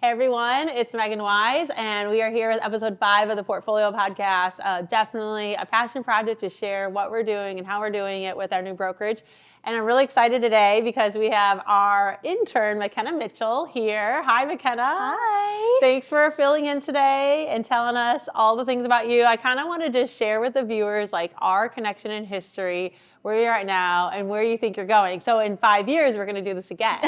Hey everyone, it's Megan Wise, and we are here with episode 5 of the Portfolio Podcast. Definitely a passion project to share what we're doing and how we're doing it with our new brokerage. And I'm really excited today because we have our intern, McKenna Mitchell, here. Hi, McKenna. Hi. Thanks for filling in today and telling us all the things about you. I kind of wanted to share with the viewers like our connection in history, where you're at now, and where you think you're going. So in 5 years, we're going to do this again.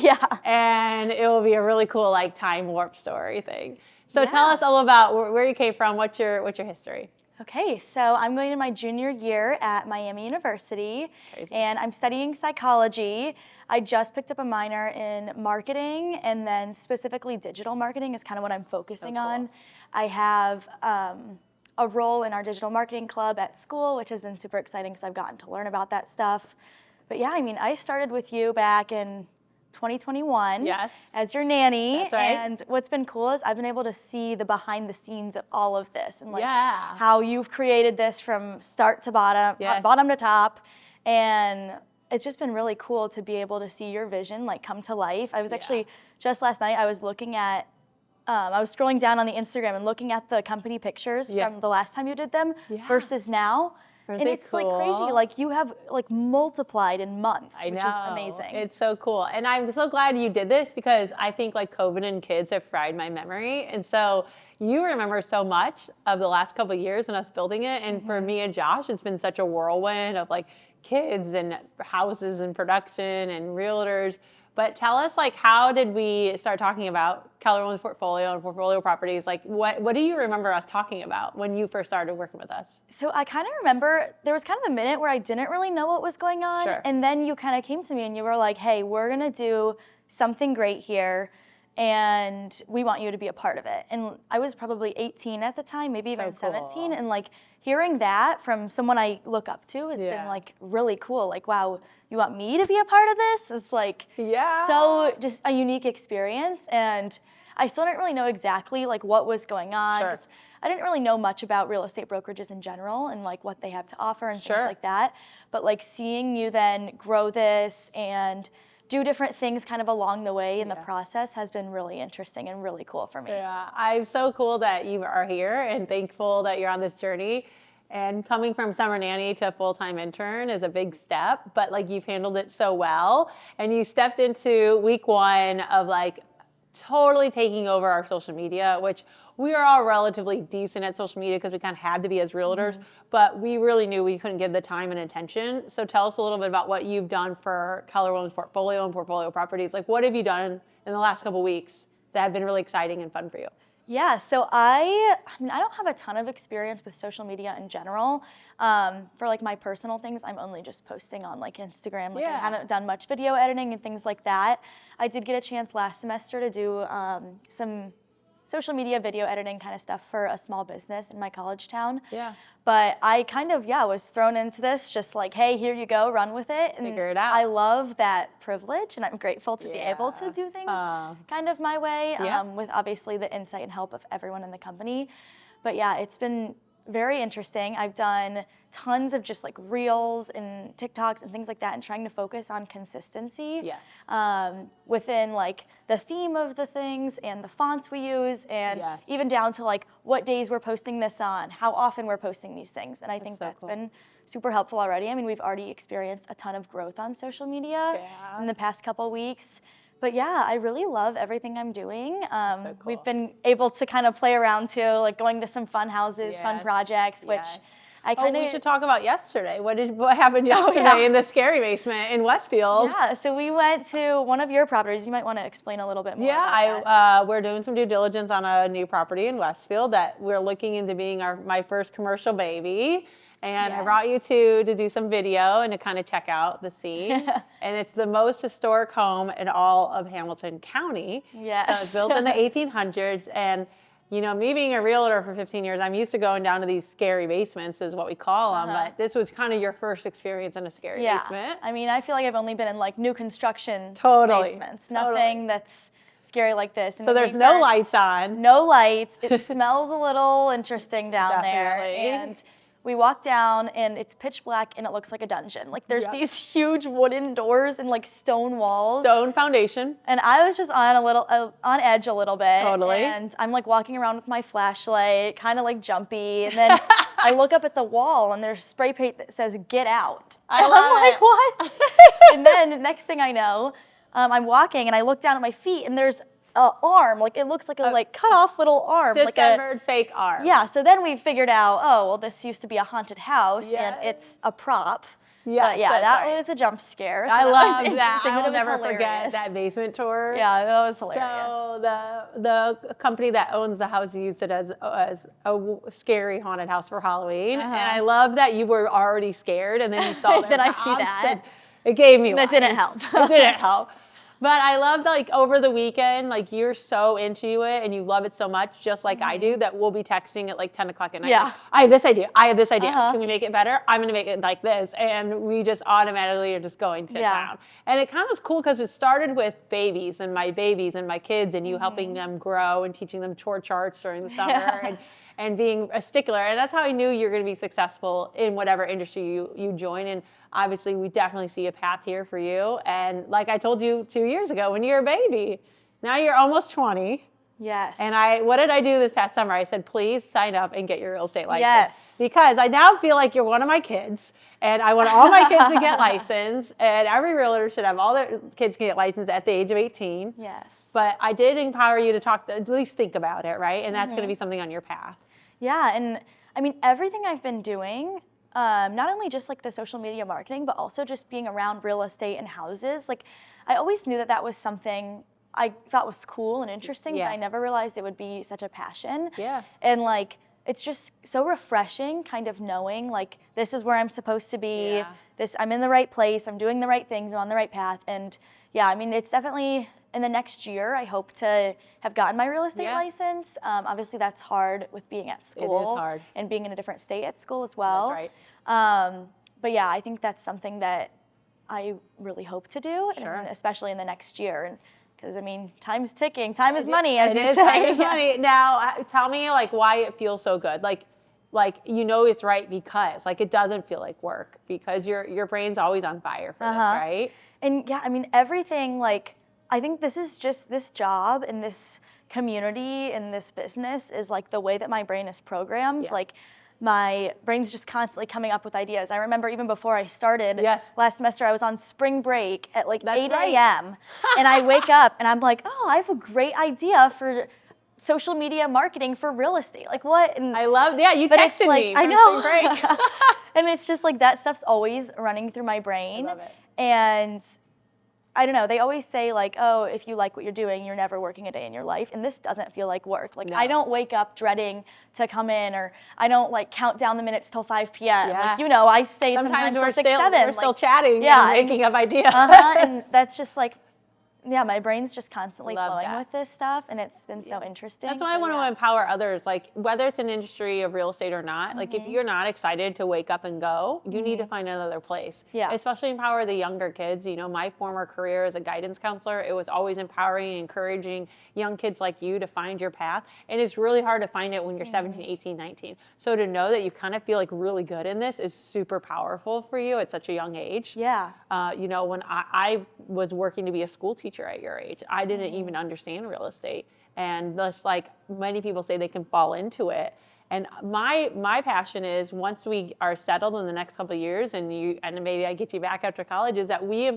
Yeah. And it will be a really cool like time warp story thing. So tell us all about where you came from. What's your history? Okay, so I'm going to my junior year at Miami University, and I'm studying psychology. I just picked up a minor in marketing, and then specifically digital marketing is kind of what I'm focusing on. I have a role in our digital marketing club at school, which has been super exciting because I've gotten to learn about that stuff. But yeah, I mean, I started with you back in 2021 as your nanny. That's right. And what's been cool is I've been able to see the behind the scenes of all of this and like how you've created this from start to bottom, bottom to top. And it's just been really cool to be able to see your vision like come to life. I was actually, just last night, I was looking at, I was scrolling down on the Instagram and looking at the company pictures from the last time you did them versus now. And it's like crazy, like you have like multiplied in months, which is amazing. It's so cool. And I'm so glad you did this because I think like COVID and kids have fried my memory. And so you remember so much of the last couple of years and us building it. And for me and Josh, it's been such a whirlwind of like kids and houses and production and realtors. But tell us, like, how did we start talking about Keller Williams portfolio and portfolio properties? Like, what do you remember us talking about when you first started working with us? So I kind of remember there was kind of a minute where I didn't really know what was going on. And then you kind of came to me and you were like, hey, we're going to do something great here, and we want you to be a part of it. And I was probably 18 at the time, maybe even 17. And like hearing that from someone I look up to has been like really cool. Like, wow, you want me to be a part of this? It's like so just a unique experience. And I still didn't really know exactly like what was going on. 'Cause I didn't really know much about real estate brokerages in general and like what they have to offer and things like that. But like seeing you then grow this and do different things kind of along the way in the process has been really interesting and really cool for me. Yeah, I'm so cool that you are here and thankful that you're on this journey. And coming from summer nanny to full-time intern is a big step, but like you've handled it so well. And you stepped into week 1 of like totally taking over our social media, which we are all relatively decent at social media because we kind of had to be as realtors, but we really knew we couldn't give the time and attention. So tell us a little bit about what you've done for Keller Williams portfolio and portfolio properties. Like what have you done in the last couple of weeks that have been really exciting and fun for you? Yeah, so I mean, I don't have a ton of experience with social media in general. For like my personal things, I'm only just posting on like Instagram. Like I haven't done much video editing and things like that. I did get a chance last semester to do some social media video editing kind of stuff for a small business in my college town. But I kind of, was thrown into this just like, hey, here you go, run with it. And figure it out. I love that privilege, and I'm grateful to be able to do things kind of my way with obviously the insight and help of everyone in the company. But yeah, it's been very interesting. I've done tons of just like reels and TikToks and things like that and trying to focus on consistency within like the theme of the things and the fonts we use and even down to like what days we're posting this on, how often we're posting these things. And I think that's been super helpful already. I mean, we've already experienced a ton of growth on social media in the past couple weeks. But yeah, I really love everything I'm doing. We've been able to kind of play around too, like going to some fun houses, fun projects, which I kind of... we should talk about yesterday. What happened yesterday in the scary basement in Westfield? Yeah, so we went to one of your properties. You might want to explain a little bit more about that. We're doing some due diligence on a new property in Westfield that we're looking into being my first commercial baby. And I brought you to do some video and to kind of check out the scene. And it's the most historic home in all of Hamilton County. So it's built in the 1800s. And, you know, me being a realtor for 15 years, I'm used to going down to these scary basements is what we call them. But this was kind of your first experience in a scary basement. I mean, I feel like I've only been in like new construction basements. Nothing that's scary like this. And so there's no lights on. No lights. It smells a little interesting down there. And we walk down and it's pitch black and it looks like a dungeon. Like there's these huge wooden doors and like stone walls. Stone foundation. And I was just on edge a little bit. Totally. And I'm like walking around with my flashlight, kind of like jumpy. And then I look up at the wall and there's spray paint that says "Get out." I'm like, what? And then next thing I know, I'm walking and I look down at my feet and there's an arm, like it looks like a like cut off little arm. Dismembered fake arm. Yeah, so then we figured out, oh, well, this used to be a haunted house and it's a prop. Yeah, but yeah, that was a jump scare. So I love that. I will never forget that basement tour. Yeah, that was hilarious. So the company that owns the house used it as a scary haunted house for Halloween, and I love that you were already scared, and then you saw that. Then I see that. It gave me. That didn't help. It didn't help. But I love like over the weekend, like you're so into it and you love it so much, just like I do, that we'll be texting at like 10 o'clock at night. Yeah. Like, I have this idea. I have this idea. Can we make it better? I'm going to make it like this. And we just automatically are just going to town. And it kind of was cool because it started with babies and my kids and you helping them grow and teaching them chore charts during the summer and being a stickler. And that's how I knew you're going to be successful in whatever industry you join. And obviously, we definitely see a path here for you. And like I told you 2 years ago, when you're a baby, now you're almost 20. Yes. And what did I do this past summer? I said, please sign up and get your real estate license. Yes. Because I now feel like you're one of my kids, and I want all my kids to get licensed, and every realtor should have all their kids get licensed at the age of 18. Yes. But I did empower you to at least think about it, right? And that's going to be something on your path. Yeah, and I mean, everything I've been doing, not only just like the social media marketing, but also just being around real estate and houses. Like, I always knew that was something I thought was cool and interesting, but I never realized it would be such a passion. Yeah. And like, it's just so refreshing kind of knowing like, this is where I'm supposed to be, I'm in the right place, I'm doing the right things, I'm on the right path. And yeah, I mean, it's definitely in the next year, I hope to have gotten my real estate license. Obviously that's hard with being at school. It is hard. And being in a different state at school as well. That's right. But yeah, I think that's something that I really hope to do, Sure. and especially in the next year. And because I mean, time's ticking. Time is money, as you say. Time is money. Now, tell me like why it feels so good. Like you know it's right because like it doesn't feel like work because your brain's always on fire for this, right? And yeah, I mean everything. Like I think this is just this job and this community and this business is like the way that my brain is programmed. Like my brain's just constantly coming up with ideas. I remember even before I started last semester, I was on spring break at like 8 a.m. and I wake up and I'm like, oh, I have a great idea for social media marketing for real estate. Like what? And I love, you texted me. I know. Spring break. And it's just like that stuff's always running through my brain. I love it. And I don't know, they always say like, oh, if you like what you're doing, you're never working a day in your life. And this doesn't feel like work. Like I don't wake up dreading to come in, or I don't like count down the minutes till 5 p.m. Like, you know, I stay sometimes till 6, 7. We're still chatting and making up ideas. And that's just like, my brain's just constantly flowing with this stuff, and it's been so interesting. That's why I want to empower others, like whether it's an industry of real estate or not, like if you're not excited to wake up and go, you need to find another place. Yeah. Especially empower the younger kids. You know, my former career as a guidance counselor, it was always empowering and encouraging young kids like you to find your path. And it's really hard to find it when you're 17, 18, 19. So to know that you kind of feel like really good in this is super powerful for you at such a young age. Yeah. You know, when I was working to be a school teacher at your age, I didn't even understand real estate. And just like many people say, they can fall into it. And my passion is once we are settled in the next couple of years and maybe I get you back after college, is that we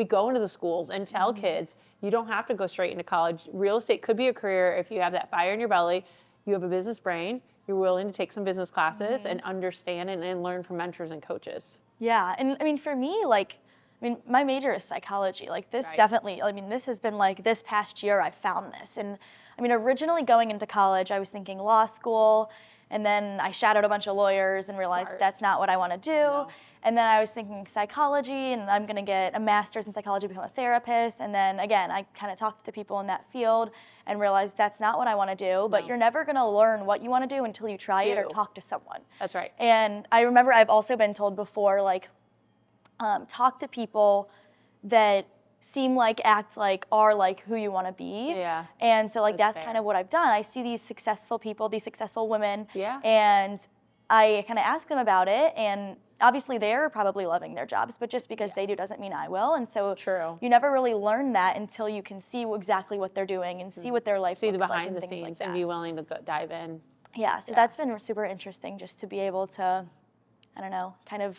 go into the schools and tell kids, you don't have to go straight into college. Real estate could be a career if you have that fire in your belly, you have a business brain, you're willing to take some business classes and understand and learn from mentors and coaches. Yeah, and I mean, for me, like, my major is psychology. Like this definitely, this has been like this past year I found this. And I mean, originally going into college, I was thinking law school, and then I shadowed a bunch of lawyers and realized that's not what I want to do. No. And then I was thinking psychology, and I'm going to get a master's in psychology, become a therapist. And then again, I kind of talked to people in that field and realized that's not what I want to do. But you're never going to learn what you want to do until you try it or talk to someone. That's right. And I remember I've also been told before, like, talk to people that seem like, act like, are like who you want to be. Yeah. And so like that's kind of what I've done. I see these successful people, these successful women, and I kind of ask them about it, and obviously they're probably loving their jobs, but just because they do doesn't mean I will. And so you never really learn that until you can see exactly what they're doing and see what their life looks like. See the behind the scenes and be willing to dive in. Yeah, so that's been super interesting, just to be able to, I don't know, kind of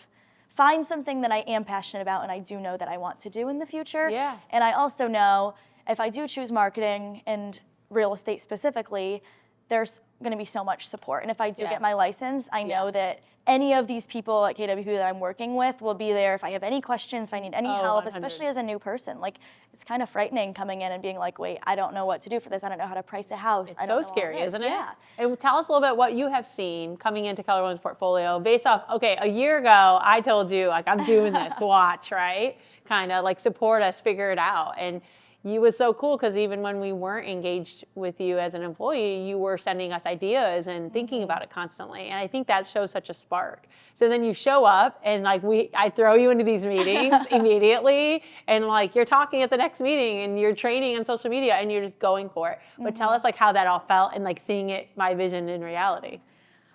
find something that I am passionate about and I do know that I want to do in the future. Yeah. And I also know if I do choose marketing and real estate specifically, there's going to be so much support. And if I do get my license, I know that any of these people at KWP that I'm working with will be there if I have any questions, if I need any help, 100. especially as a new person. Like, it's kind of frightening coming in and being like, wait, I don't know what to do for this. I don't know how to price a house. It's so scary, isn't it? Yeah. And tell us a little bit what you have seen coming into Keller Williams' portfolio based off, okay, a year ago, I told you, like, I'm doing this, watch, right? Kind of like support us, figure it out. And you was so cool because even when we weren't engaged with you as an employee, you were sending us ideas and thinking about it constantly. And I think that shows such a spark. So then you show up and like I throw you into these meetings immediately, and like you're talking at the next meeting and you're training on social media and you're just going for it. But tell us like how that all felt and like seeing it, my vision in reality.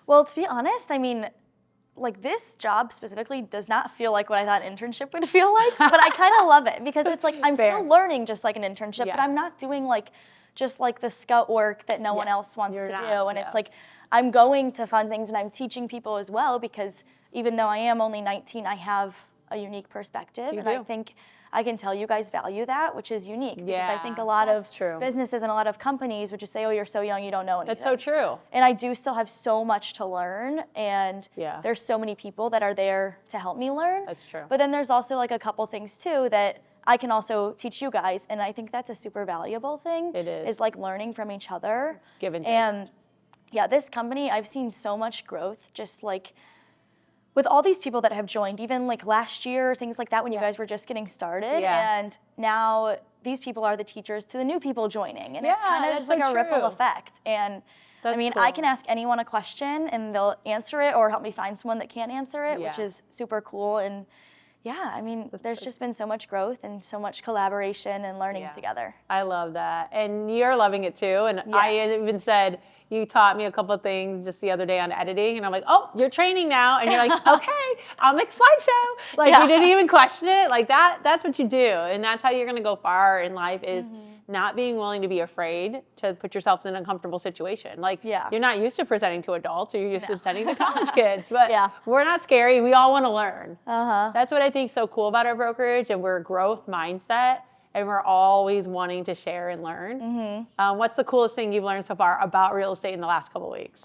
Well, to be honest, I mean, like this job specifically does not feel like what I thought an internship would feel like, but I kind of love it because it's like I'm still learning just like an internship, but I'm not doing like just like the scout work that no one else wants to do. And it's like I'm going to fun things and I'm teaching people as well because even though I am only 19, I have a unique perspective. And I think I can tell you guys value that, which is unique. Because I think a lot of businesses and a lot of companies would just say, oh, you're so young, you don't know anything. That's so true. And I do still have so much to learn. And there's so many people that are there to help me learn. That's true. But then there's also like a couple things too that I can also teach you guys. And I think that's a super valuable thing. It is like learning from each other. Give and take. And yeah, this company, I've seen so much growth just like with all these people that have joined, even like last year, things like that when you guys were just getting started. And now these people are the teachers to the new people joining. And it's kind of just like a ripple effect. And I mean, I can ask anyone a question and they'll answer it or help me find someone that can answer it, which is super cool. And yeah, I mean, there's just been so much growth and so much collaboration and learning together. I love that. And you're loving it too. And I even said, you taught me a couple of things just the other day on editing. And I'm like, oh, you're training now. And you're like, okay, I'll make a slideshow. Like you didn't even question it. Like that's what you do. And that's how you're going to go far in life is not being willing to be afraid to put yourself in an uncomfortable situation. Like you're not used to presenting to adults or you're used to presenting to college kids, but we're not scary. We all want to learn. That's what I think is so cool about our brokerage, and we're a growth mindset and we're always wanting to share and learn. What's the coolest thing you've learned so far about real estate in the last couple of weeks?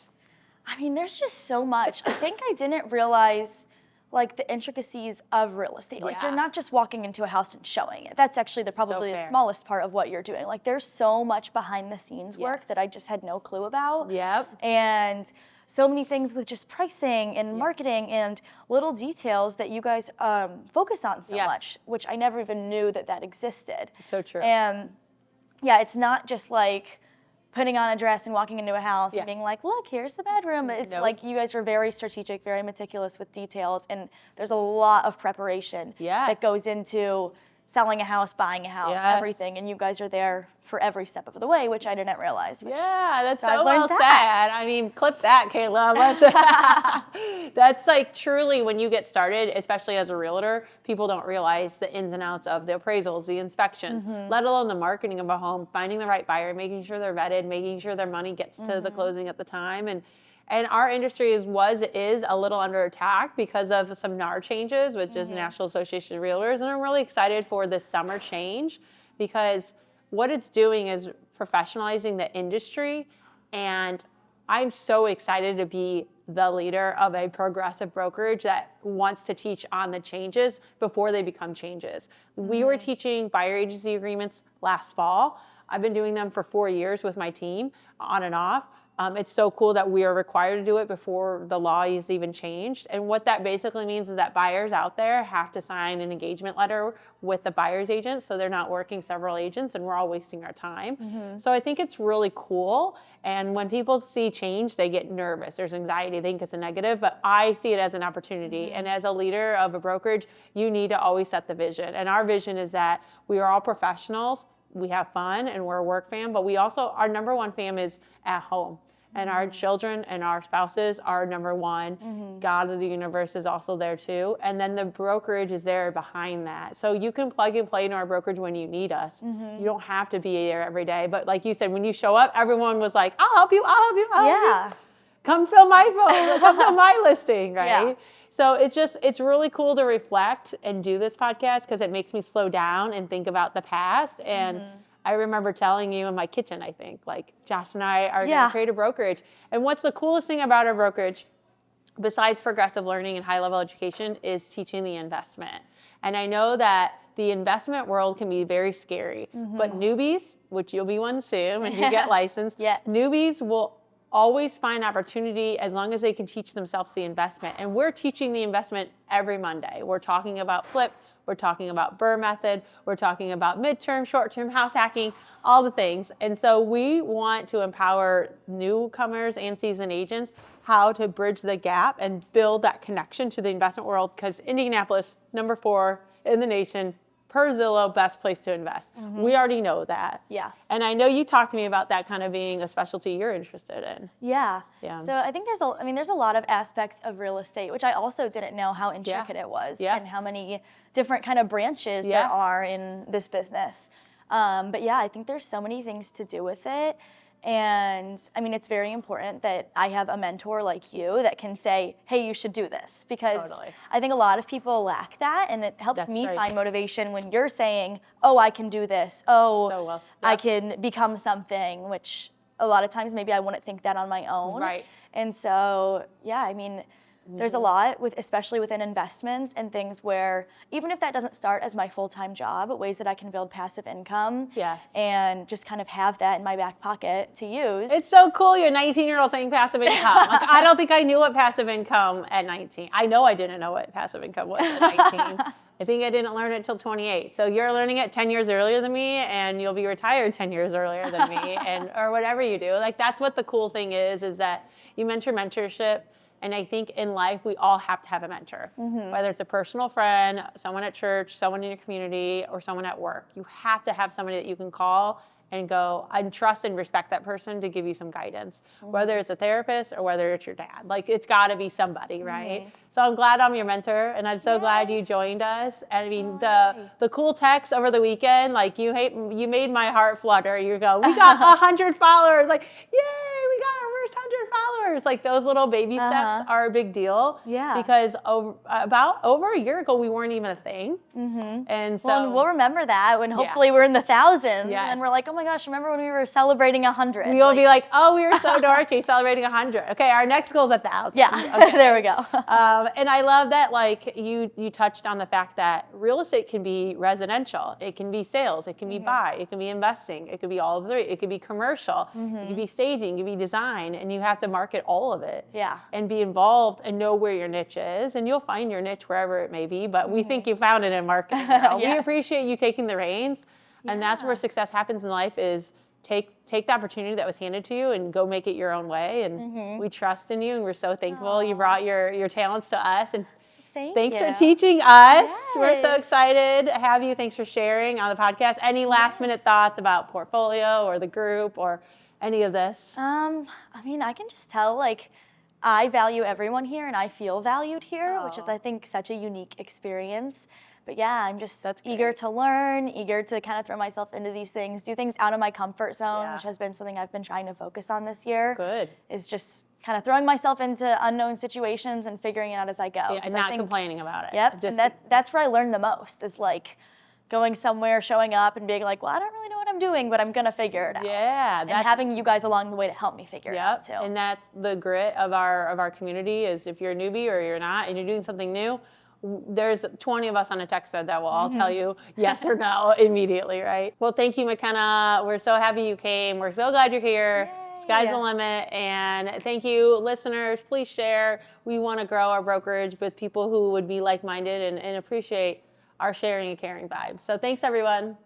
I mean, there's just so much. I think I didn't realize like the intricacies of real estate. Like you're not just walking into a house and showing it. That's actually probably the smallest part of what you're doing. Like there's so much behind the scenes work that I just had no clue about. And so many things with just pricing and marketing and little details that you guys focus on so much, which I never even knew that existed. So true. And yeah, it's not just like putting on a dress and walking into a house and being like, look, here's the bedroom. It's like you guys are very strategic, very meticulous with details, and there's a lot of preparation that goes into selling a house, buying a house, everything, and you guys are there for every step of the way, which I didn't realize. That's so well said. I mean, clip that, Kayla. That's like truly when you get started, especially as a realtor, people don't realize the ins and outs of the appraisals, the inspections, let alone the marketing of a home, finding the right buyer, making sure they're vetted, making sure their money gets to the closing at the time. And our industry is a little under attack because of some NAR changes, which is National Association of Realtors. And I'm really excited for this summer change because what it's doing is professionalizing the industry. And I'm so excited to be the leader of a progressive brokerage that wants to teach on the changes before they become changes. We were teaching buyer agency agreements last fall. I've been doing them for 4 years with my team on and off. It's so cool that we are required to do it before the law is even changed. And what that basically means is that buyers out there have to sign an engagement letter with the buyer's agent so they're not working several agents and we're all wasting our time. So I think it's really cool. And when people see change, they get nervous. There's anxiety. They think it's a negative, but I see it as an opportunity. And as a leader of a brokerage, you need to always set the vision. And our vision is that we are all professionals. We have fun and we're a work fam, but we also, our number one fam is at home. and our children and our spouses are number one. God of the universe is also there too. And then the brokerage is there behind that. So you can plug and play in our brokerage when you need us. You don't have to be there every day. But like you said, when you show up, everyone was like, I'll help you, I'll help you, I'll help you. Come fill my phone, come fill my listing, right? Yeah. So it's really cool to reflect and do this podcast because it makes me slow down and think about the past. And I remember telling you in my kitchen, I think, like Josh and I are going to create a brokerage. And what's the coolest thing about our brokerage, besides progressive learning and high-level education, is teaching the investment. And I know that the investment world can be very scary, but newbies, which you'll be one soon when you get licensed, newbies will always find opportunity as long as they can teach themselves the investment. And we're teaching the investment every Monday. We're talking about flip, we're talking about BRRRR method, we're talking about midterm, short-term house hacking, all the things. And so we want to empower newcomers and seasoned agents how to bridge the gap and build that connection to the investment world, because Indianapolis, number 4 in the nation, per Zillow, best place to invest. We already know that. Yeah. And I know you talked to me about that kind of being a specialty you're interested in. Yeah. So I think there's a lot of aspects of real estate, which I also didn't know how intricate it was and how many different kind of branches there are in this business. But yeah, I think there's so many things to do with it. And I mean, it's very important that I have a mentor like you that can say, hey, you should do this, because I think a lot of people lack that, and it helps me find motivation when you're saying, oh, I can do this. Oh, I can become something, which a lot of times maybe I wouldn't think that on my own. Right. And so, yeah, I mean, there's a lot, especially within investments and things where, even if that doesn't start as my full-time job, ways that I can build passive income and just kind of have that in my back pocket to use. It's so cool you're a 19-year-old saying passive income. Like, I don't think I knew what passive income at 19. I know I didn't know what passive income was at 19. I think I didn't learn it till 28. So you're learning it 10 years earlier than me, and you'll be retired 10 years earlier than me, or whatever you do. Like, that's what the cool thing is that you mentorship. And I think in life, we all have to have a mentor, whether it's a personal friend, someone at church, someone in your community, or someone at work. You have to have somebody that you can call and go, I trust and respect that person to give you some guidance, whether it's a therapist or whether it's your dad. Like, it's got to be somebody, right? So I'm glad I'm your mentor, and I'm so glad you joined us. And I mean, the cool text over the weekend, like, you made my heart flutter. You go, we got 100 followers. Like, yay, we got our first 100 followers. Like, those little baby steps are a big deal. Yeah. Because about over a year ago, we weren't even a thing. And so, and we'll remember that when hopefully we're in the thousands. Yes. And we're like, oh my gosh, remember when we were celebrating 100? We'll be like, oh, we were so dorky celebrating 100. Okay, our next goal is 1,000. Yeah, okay. There we go. And I love that, like, you touched on the fact that real estate can be residential, it can be sales, it can be buy, it can be investing, it could be all of three, it could be commercial, it could be staging, it could be design, and you have to market all of it. Yeah. And be involved and know where your niche is, and you'll find your niche wherever it may be, but we think you found it in marketing. Yes. We appreciate you taking the reins, and that's where success happens in life is take the opportunity that was handed to you and go make it your own way. And we trust in you, and we're so thankful you brought your talents to us. And thanks for teaching us. Yes. We're so excited to have you. Thanks for sharing on the podcast. Any last minute thoughts about portfolio or the group or any of this? I mean, I can just tell, like, I value everyone here and I feel valued here, which is, I think, such a unique experience. But yeah, I'm just eager to learn, eager to kind of throw myself into these things, do things out of my comfort zone, which has been something I've been trying to focus on this year. Good. Is just kind of throwing myself into unknown situations and figuring it out as I go. Yeah, and not complaining about it. Yep, and that's where I learned the most, is like going somewhere, showing up and being like, well, I don't really know what I'm doing, but I'm going to figure it out. Yeah. And having you guys along the way to help me figure it out too. And that's the grit of our community, is if you're a newbie or you're not and you're doing something new, there's 20 of us on a text thread that will all tell you yes or no immediately, right? Well, thank you, McKenna. We're so happy you came. We're so glad you're here. Yay. Sky's the limit. And thank you, listeners. Please share. We want to grow our brokerage with people who would be like-minded and appreciate our sharing and caring vibe. So thanks, everyone.